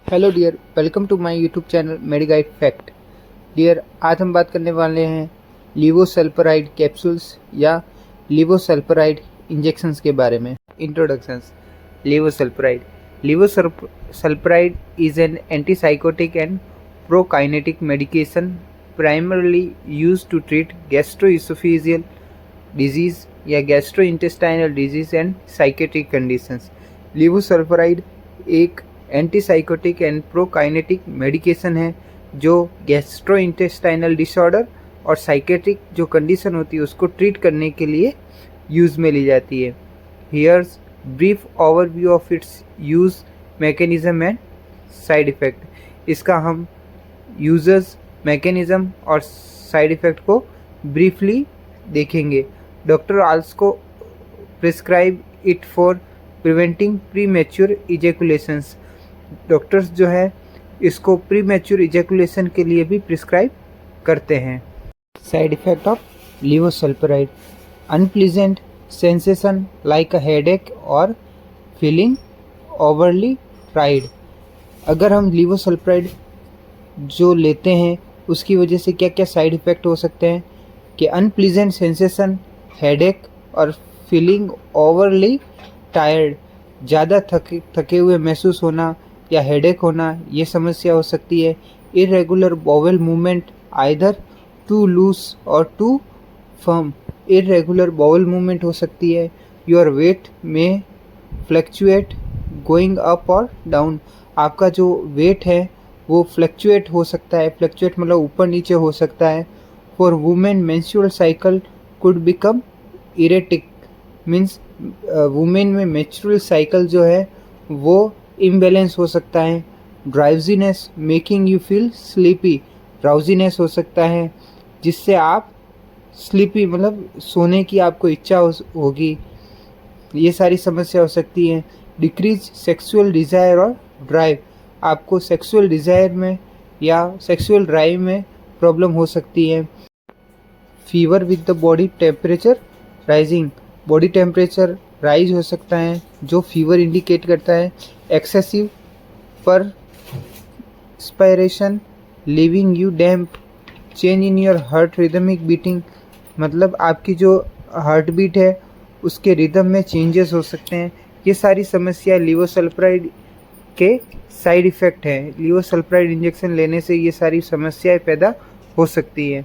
Hello dear, welcome to my YouTube channel MediGuide Fact. Dear, आज हम बात करने वाले हैं लीवोसल्पराइड कैप्सूल्स या लीवोसल्पराइड इंजेक्शंस के बारे में। Introductions. Levosulpiride is an antipsychotic and prokinetic medication primarily used to treat gastroesophageal disease या gastrointestinal disease and psychiatric conditions. Levosulpiride एक एंटीसाइकोटिक एंड प्रोकाइनेटिक मेडिकेशन है जो गैस्ट्रोइंटेस्टाइनल डिसऑर्डर और साइकेट्रिक जो कंडीशन होती है उसको ट्रीट करने के लिए यूज़ में ली जाती है। Here's brief overview of its use mechanism and side effect. इसका हम यूजर्स, मैकेनिज्म और साइड इफ़ेक्ट को ब्रीफली देखेंगे। Doctor also prescribe it for preventing premature ejaculations. Doctors जो है इसको प्रीमेच्योर इजैकुलेशन के लिए भी प्रिस्क्राइब करते हैं। Side effect of levosulpiride: unpleasant sensation like a headache और फीलिंग ओवरली फ्राइड। अगर हम लीवोसल्पराइड जो लेते हैं उसकी वजह से क्या क्या साइड इफ़ेक्ट हो सकते हैं कि अनप्लीजेंट सेंसेशन, हेडेक और फीलिंग ओवरली टायर्ड, ज़्यादा थके हुए महसूस होना या हेडेक होना, ये समस्या हो सकती है। Irregular bowel movement, either too loose और too firm. Irregular bowel movement हो सकती है। योर वेट में फ्लक्चुएट गोइंग अप और डाउन। आपका जो वेट है वो फ्लक्चुएट हो सकता है। फ्लक्चुएट मतलब ऊपर नीचे हो सकता है। For women menstrual cycle could become erratic, means women में मेंस्ट्रुअल साइकिल जो है वो इम्बैलेंस हो सकता है। Drowsiness making you feel sleepy. Drowsiness हो सकता है जिससे आप स्लीपी मतलब सोने की आपको इच्छा होगी, ये सारी समस्या हो सकती है। डिक्रीज सेक्सुअल डिज़ायर और ड्राइव। आपको सेक्सुअल डिज़ायर में या सेक्सुअल ड्राइव में प्रॉब्लम हो सकती है। Fever with the body temperature rising. Body temperature rise हो सकता है जो फीवर इंडिकेट करता है। Excessive perspiration leaving you damp. Change in your heart rhythmic beating, मतलब आपकी जो हार्ट बीट है उसके रिदम में चेंजेस हो सकते हैं। ये सारी समस्या लीवोसल्पराइड के साइड इफ़ेक्ट हैं। लीवोसल्पराइड इंजेक्शन लेने से ये सारी समस्याएं पैदा हो सकती है।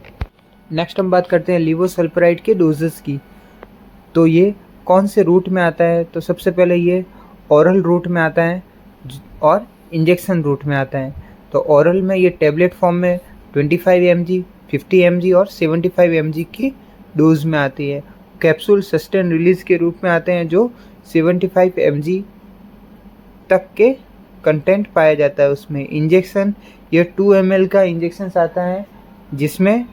नेक्स्ट हम बात करते हैं लीवोसल्पराइड के डोजेस की। तो ये कौन से रूट में आता है? तो सबसे पहले ये ओरल रूट में आता है और इंजेक्शन रूट में आता है। तो ओरल में ये टैबलेट फॉर्म में 25 mg, 50 mg और 75 mg की डोज में आती है। कैप्सूल सस्टेन रिलीज के रूप में आते हैं जो 75 mg तक के कंटेंट पाया जाता है उसमें। इंजेक्शन ये 2 ml का इंजेक्शन आता है जिसमें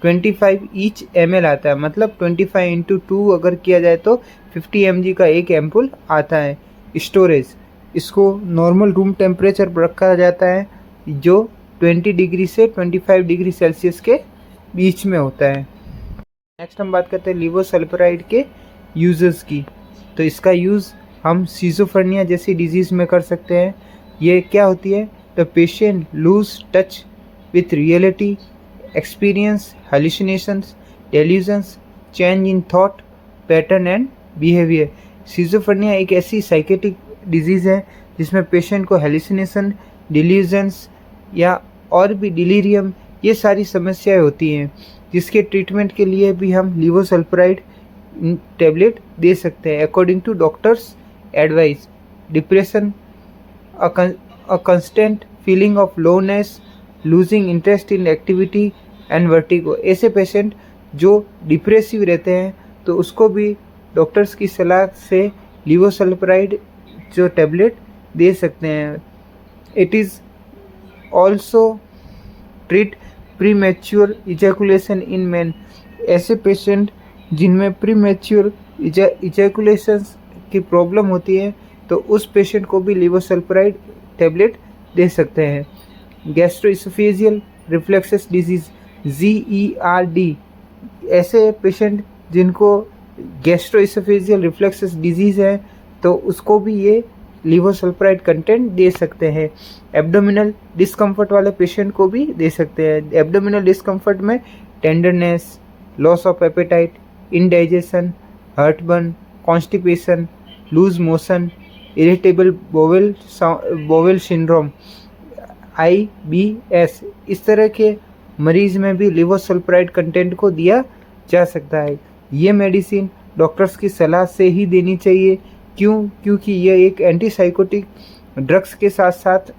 25 ईच ml आता है, मतलब 25 इंटू 2 अगर किया जाए तो 50 mg का एक एम्पुल आता है। स्टोरेज, इसको नॉर्मल रूम टेम्परेचर पर रखा जाता है जो 20 डिग्री से 25 डिग्री सेल्सियस के बीच में होता है। नेक्स्ट हम बात करते हैं लीवोसल्पराइड के यूजेस की। तो इसका यूज़ हम सिजोफ्रेनिया जैसी डिजीज़ में कर सकते हैं। ये क्या होती है? The patient lose touch with reality, experience hallucinations, delusions, change in thought pattern and behaviour. Schizophrenia एक ऐसी साइकेट्रिक डिजीज़ है जिसमें पेशेंट को हेलुसिनेशन, डिल्यूजन्स या और भी डिलीरियम, ये सारी समस्याएं होती हैं, जिसके ट्रीटमेंट के लिए भी हम लीवोसल्पराइड टैबलेट दे सकते हैं according to doctor's advice. Depression, a constant feeling of loneliness, losing interest in activity and vertigo. ऐसे पेशेंट जो डिप्रेसिव रहते हैं तो उसको भी डॉक्टर्स की सलाह से लीवोसल्पराइड जो टैबलेट दे सकते हैं। It is also treat premature ejaculation in man. ऐसे पेशेंट जिनमें प्रीमेच्योर इजैकुलेशन की प्रॉब्लम होती है तो उस पेशेंट को भी लीवोसल्पराइड टैबलेट दे सकते हैं। गैस्ट्रोइसोफेजियल रिफ्लेक्सेस डिजीज़ GERD, ऐसे पेशेंट जिनको गैस्ट्रोइसोफेजियल रिफ्लेक्सेस डिजीज़ है तो उसको भी ये लिवोसल्प्राइड कंटेंट दे सकते हैं। एब्डोमिनल डिस्कम्फर्ट वाले पेशेंट को भी दे सकते हैं। एब्डोमिनल डिस्कम्फर्ट में tenderness, loss of appetite, indigestion, heartburn, constipation, loose motion, irritable bowel syndrome, IBS, इस तरह के मरीज में भी लिवोसल्प्राइड कंटेंट को दिया जा सकता है। ये मेडिसिन डॉक्टर्स की सलाह से ही देनी चाहिए। क्योंकि यह एक एंटीसाइकोटिक ड्रग्स के साथ साथ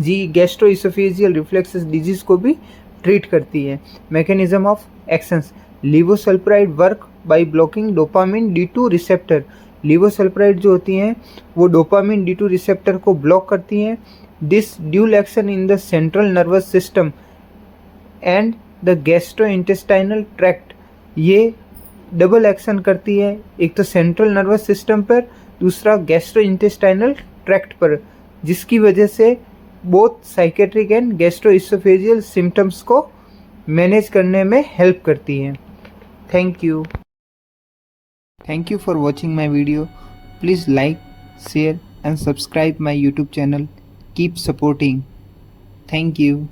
गैस्ट्रोइसोफेजियल रिफ्लेक्सेस डिजीज को भी ट्रीट करती है। Mechanism of actions, levosulpiride work by blocking dopamine D2 receptor. Levosulpiride जो होती हैं वो डोपामिन D2 रिसेप्टर को ब्लॉक करती हैं। This dual action in the central nervous system and the gastrointestinal tract, ये डबल एक्शन करती है, एक तो सेंट्रल नर्वस सिस्टम पर, दूसरा गैस्ट्रोइंटेस्टाइनल ट्रैक्ट पर, जिसकी वजह से both psychiatric and gastro-oesophageal symptoms को मैनेज करने में हेल्प करती हैं। Thank you for watching my video. Please like, share and subscribe my YouTube channel. Keep supporting. Thank you.